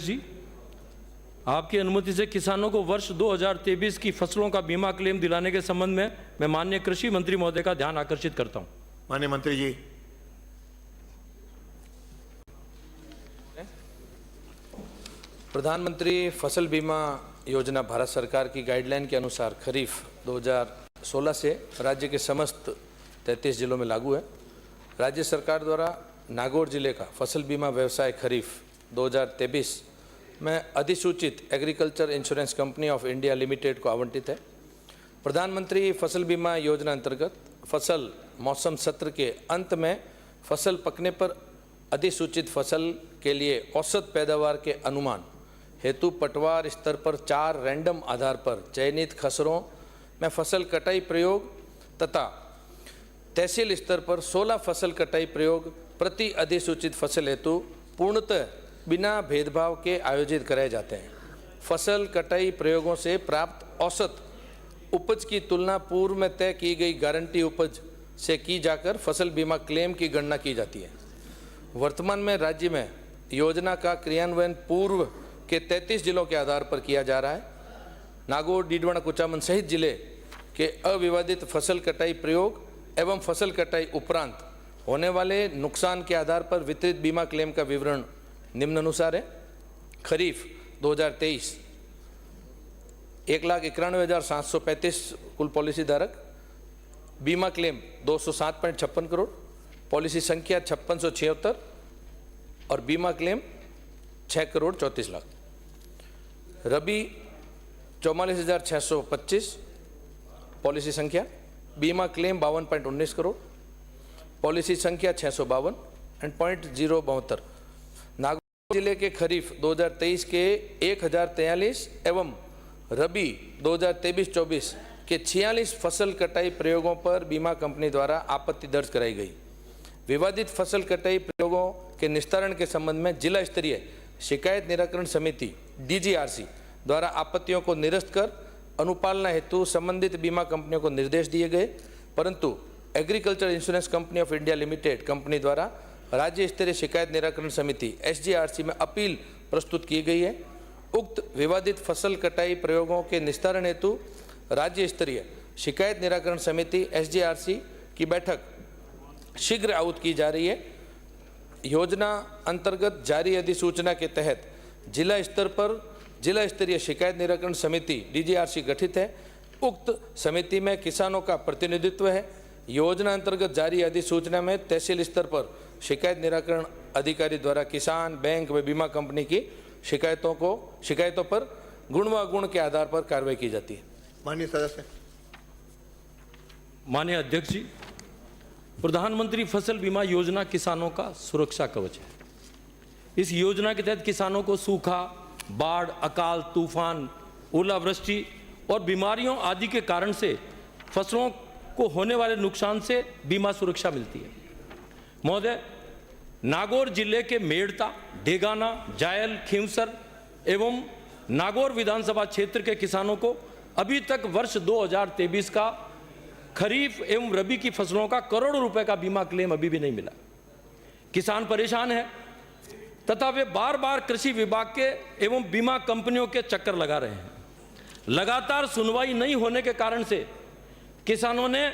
जी, आपकी अनुमति से किसानों को वर्ष 2023 की फसलों का बीमा क्लेम दिलाने के संबंध में मैं माननीय कृषि मंत्री महोदय का ध्यान आकर्षित करता हूं। माननीय मंत्री जी। प्रधानमंत्री फसल बीमा योजना भारत सरकार की गाइडलाइन के अनुसार खरीफ 2016 से राज्य के समस्त 33 जिलों में लागू है। राज्य सरकार द्वारा नागौर जिले का फसल बीमा व्यवसाय खरीफ 2023 में अधिसूचित agriculture insurance company of India limited को आवंटित है। प्रधानमंत्री फसल बीमा योजना अंतर्गत फसल मौसम सत्र के अंत में फसल पकने पर अधिसूचित फसल के लिए औसत पैदावार के अनुमान हेतु पटवार स्तर पर 4 रैंडम आधार पर चयनित खसरों में फसल कटाई प्रयोग तथा तहसील स्तर पर 16 फसल कटाई प्रयोग प्रति अधिसूचित फसल हेतु पूर्णतः बिना भेदभाव के आयोजित कराए जाते हैं। फसल कटाई प्रयोगों से प्राप्त औसत उपज की तुलना पूर्व में तय की गई गारंटी उपज से की जाकर फसल बीमा क्लेम की गणना की जाती है। वर्तमान में राज्य में योजना का क्रियान्वयन पूर्व के 33 जिलों के आधार पर किया जा रहा है। नागौर, डीडवाना, कुचामन सहित जिले के अविवादित फसल कटाई प्रयोग एवं फसल कटाई उपरांत होने वाले नुकसान के आधार पर वितरित बीमा क्लेम का विवरण निम्नानुसार है। खरीफ 2023 1,91,735 कुल पॉलिसी धारक, बीमा क्लेम 207.56 करोड़, पॉलिसी संख्या 5676 और बीमा क्लेम 6 करोड़ 34 लाख। रबी 44,625 पॉलिसी संख्या, बीमा क्लेम 52.19 करोड़, पॉलिसी संख्या 652 एंड 0.072। नागौर जिले के खरीफ 2023 के 1043 एवं रबी 2023-24 के 46 फसल कटाई प्रयोगों पर बीमा कंपनी द्वारा आपत्ति दर्ज कराई गई। विवादित फसल कटाई प्रयोगों के निस्तारण के संबंध में जिला स्तरीय शिकायत निराकरण समिति DGRC द्वारा आपत्तियों को निरस्त कर अनुपालना हेतु संबंधित बीमा कंपनियों को निर्देश दिए गए, परंतु agriculture insurance company of India limited company द्वारा राज्य स्तरीय शिकायत निराकरण समिति SGRC में अपील प्रस्तुत की गई है। उक्त विवादित फसल कटाई प्रयोगों के निस्तारण हेतु राज्य स्तरीय शिकायत निराकरण समिति SGRC की बैठक शीघ्र आहूत की जा रही है। योजना अंतर्गत जारी अधिसूचना के तहत जिला स्तर पर जिला स्तरीय शिकायत निराकरण समिति DGRC गठित है। उक्त समिति में किसानों का प्रतिनिधित्व है। योजना अंतर्गत जारी अधिसूचना में तहसील स्तर पर शिकायत निराकरण अधिकारी द्वारा किसान, बैंक व बीमा कंपनी की शिकायतों पर गुण व अगुण के आधार पर कार्रवाई की जाती है। माननीय सदस्य। माननीय अध्यक्ष जी, प्रधानमंत्री फसल बीमा योजना किसानों का सुरक्षा कवच है। इस योजना के तहत किसानों को सूखा, बाढ़, अकाल, तूफान, ओलावृष्टि और बीमारियों आदि के कारण से फसलों को होने वाले नुकसान से बीमा सुरक्षा मिलती है। महोदय, नागौर जिले के मेड़ता, डेगाना, जायल, खींवसर एवं नागौर विधानसभा क्षेत्र के किसानों को अभी तक वर्ष 2023 का खरीफ एवं रबी की फसलों का करोड़ों रुपए का बीमा क्लेम अभी भी नहीं मिला। किसान परेशान है तथा वे बार बार कृषि विभाग के एवं बीमा कंपनियों के चक्कर लगा रहे हैं। लगातार सुनवाई नहीं होने के कारण से किसानों ने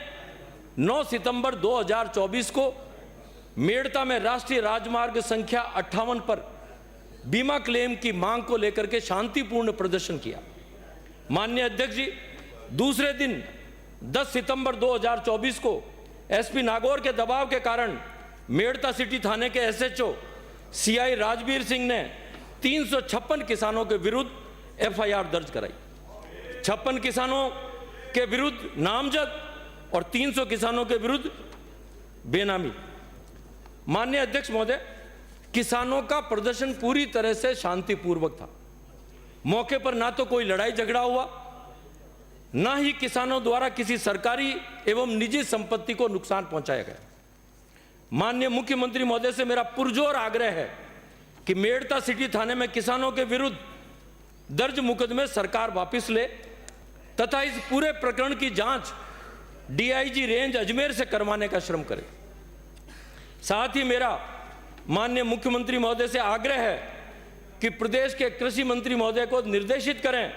9 सितंबर 2024 को मेड़ता में राष्ट्रीय राजमार्ग संख्या 58 पर बीमा क्लेम की मांग को लेकर के शांतिपूर्ण प्रदर्शन किया। माननीय अध्यक्ष जी, दूसरे दिन 10 सितंबर 2024 को SP नागौर के दबाव के कारण मेड़ता सिटी थाने के SHO CI राजवीर सिंह ने 356 किसानों के विरुद्ध FIR दर्ज कराई। 56 किसानों के विरुद्ध नामजद और 300 किसानों के विरुद्ध बेनामी। माननीय अध्यक्ष महोदय, किसानों का प्रदर्शन पूरी तरह से शांतिपूर्वक था। मौके पर ना तो कोई लड़ाई झगड़ा हुआ, ना ही किसानों द्वारा किसी सरकारी एवं निजी संपत्ति को नुकसान पहुंचाया गया। माननीय मुख्यमंत्री महोदय से मेरा पुरजोर आग्रह है कि मेड़ता सिटी थाने में किसानों के विरुद्ध दर्ज मुकदमे सरकार वापस ले तथा इस पूरे प्रकरण की जांच DIG रेंज अजमेर से करवाने का श्रम करे। साथ ही मेरा माननीय मुख्यमंत्री महोदय से आग्रह है कि प्रदेश के कृषि मंत्री महोदय को निर्देशित करें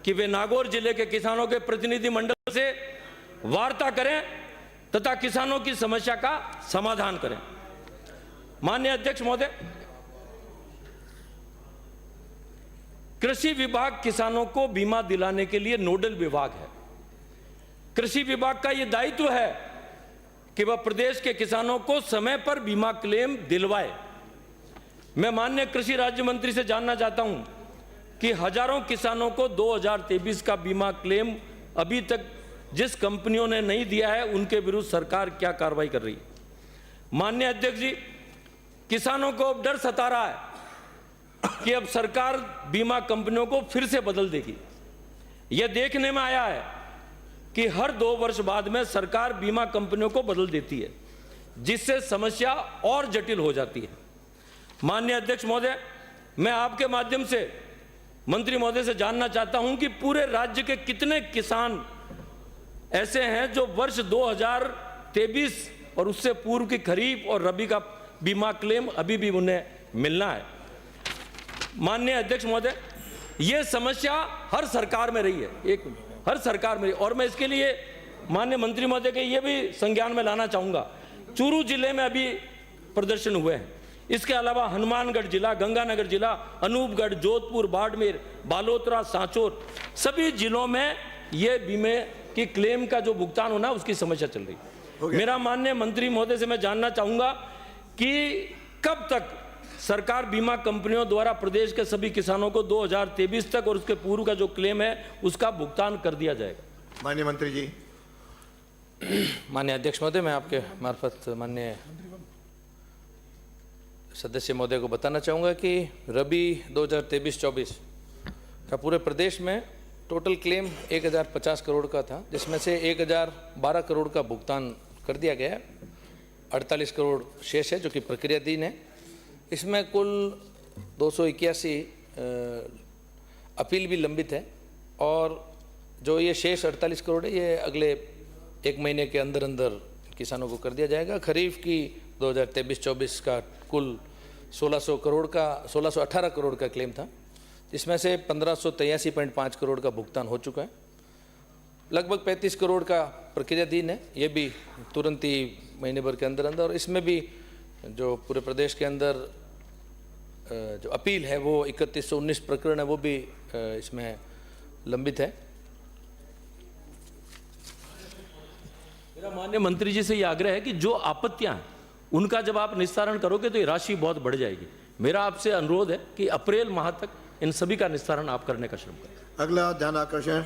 कि वे नागौर जिले के किसानों के प्रतिनिधि मंडल से वार्ता करें तथा किसानों की समस्या का समाधान करें। माननीय अध्यक्ष महोदय, कृषि विभाग किसानों को बीमा दिलाने के लिए नोडल विभाग है। कृषि विभाग का यह दायित्व है कि वह प्रदेश के किसानों को समय पर बीमा क्लेम दिलवाए। मैं माननीय कृषि राज्य मंत्री से जानना चाहता हूं कि हजारों किसानों को 2023 का बीमा क्लेम अभी तक जिस कंपनियों ने नहीं दिया है, उनके विरुद्ध सरकार क्या कार्रवाई कर रही है? माननीय अध्यक्ष जी, किसानों को अब डर सता रहा है कि अब सरकार बीमा कंपनियों को फिर से बदल देगी। यह देखने में आया है कि हर 2 वर्ष बाद में सरकार बीमा कंपनियों को बदल देती है, जिससे समस्या और जटिल हो जाती है। माननीय अध्यक्ष महोदय, मैं आपके माध्यम से मंत्री महोदय से जानना चाहता हूं कि पूरे राज्य के कितने किसान ऐसे हैं जो वर्ष 2023 और उससे पूर्व की खरीफ और रबी का बीमा क्लेम अभी भी उन्हें मिलना है। माननीय अध्यक्ष महोदय, यह समस्या हर सरकार में रही है, हर सरकार में, और मैं इसके लिए माननीय मंत्री महोदय के ये भी संज्ञान में लाना चाहूंगा। चूरू जिले में अभी प्रदर्शन हुए हैं। इसके अलावा हनुमानगढ़ जिला, गंगानगर जिला, अनूपगढ़, जोधपुर, बाड़मेर, बालोतरा, सांचौर, सभी जिलों में ये बीमे की क्लेम का जो भुगतान होना उसकी समस्या चल रही है। मेरा माननीय मंत्री महोदय से मैं जानना चाहूंगा कि कब तक सरकार बीमा कंपनियों द्वारा प्रदेश के सभी किसानों को 2023 तक और उसके पूर्व का जो क्लेम है उसका भुगतान कर दिया जाएगा? माननीय मंत्री जी। माननीय अध्यक्ष महोदय, मैं आपके मार्फत माननीय सदस्य महोदय को बताना चाहूँगा कि रबी 2023-24 का पूरे प्रदेश में टोटल क्लेम 1050 करोड़ का था, जिसमें से 1012 करोड़ का भुगतान कर दिया गया है। 48 करोड़ शेष है जो कि प्रक्रियाधीन है। इसमें कुल 281 अपील भी लंबित है और जो ये शेष 48 करोड़ है ये अगले 1 महीने के अंदर अंदर किसानों को कर दिया जाएगा। खरीफ की 2023-24 का कुल 1618 करोड़ का क्लेम था, जिसमें से 1583.5 करोड़ का भुगतान हो चुका है। लगभग 35 करोड़ का प्रक्रियाधीन है, ये भी तुरंत ही महीने भर के अंदर अंदर। और इसमें भी जो पूरे प्रदेश के अंदर जो अपील है वो 3119 प्रकरण है, वो भी इसमें लंबित है। मेरा माननीय मंत्री जी से ये आग्रह है कि जो आपत्तियां हैं उनका जब आप निस्तारण करोगे तो ये राशि बहुत बढ़ जाएगी। मेरा आपसे अनुरोध है कि अप्रैल माह तक इन सभी का निस्तारण आप करने का श्रम करें। अगला ध्यान आकर्षण